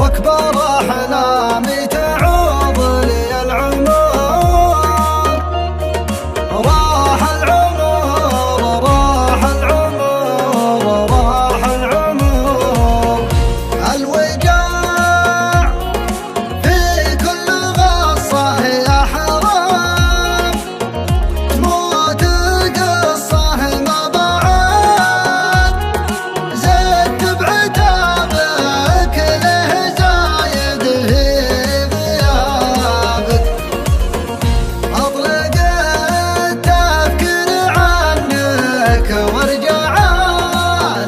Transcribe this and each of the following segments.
أكبر أحلامي تعوض لي العمر. راح العمر راح العمر راح العمر. الوجاع في كل غصة يا حرام، تموت القصة ما بعد. زدت بعتابك له زايد في غيابك. أطلق التفكير عنك وارجع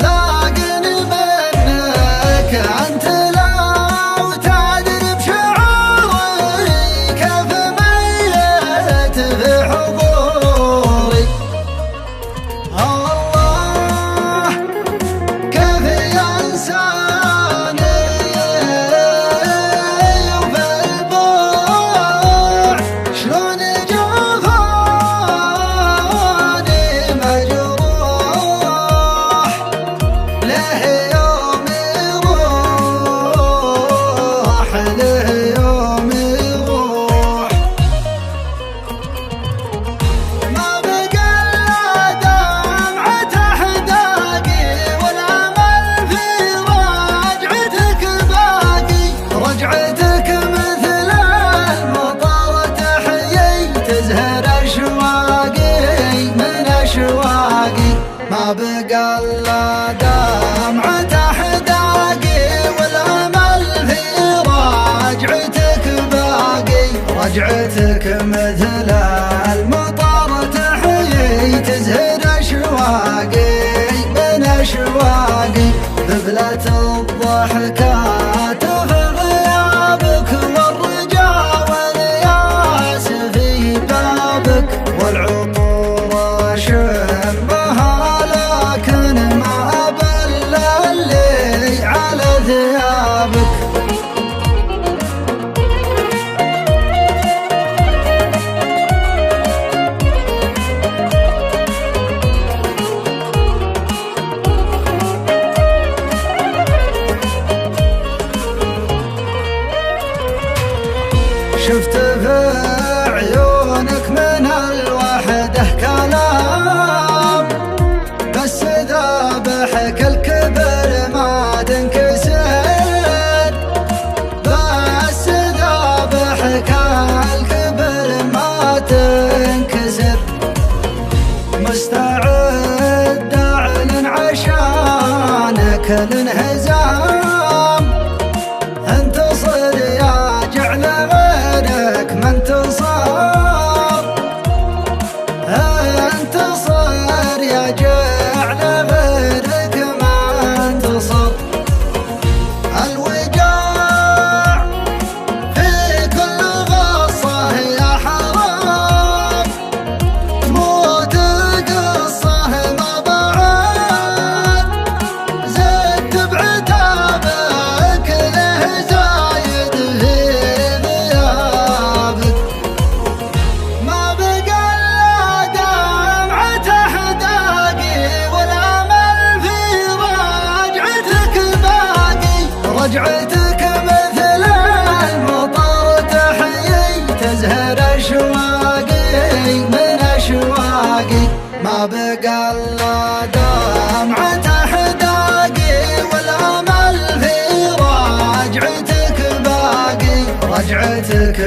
لاقني منك. أنت لو تدري بشعوري كيف ميت في حضوري. الله كيف ينساني وفي البوع شلون جفاني مجروح. له يوم يروح له يوم يروح. ما بقى إلا دمعة أحداقي والأمل في رجعتك باقي. رجعتك مثل المطر تحيي تزهر أشواقي من أشواقي. ما بقى إلا دمعة أحداقي والأمل في رجعتك باقي. رجعتك مثل المطر تحيي تزهر أشواقي من أشواقي. ذبلت الضحكات في غيابك والرجاء والياس في بابك. والعطور أشمها لكن ما أبل اللي على ثيابك. شفت في عيونك من الوحدة كلام، بس ذابحك الكبر ما تنكسر. بس ذابحك الكبر ما تنكسر. مستعد أعلن عشانك الانهزام. انتصر يا جعل غيرك ما انتصر. انتصر يا جعل غيرك ما انتصر. الوجاع في كل غصة يا حرام، تموت القصة ما بعد. زدت بعتابك له زايد في غيابك. ما بقى إلا دمعة أحداقي والأمل في رجعتك باقي. رجعتك مثل المطر تحيي تزهر أشواقي من أشواقي. ما بقى إلا دمعة أحداقي والأمل في رجعتك باقي. رجعتك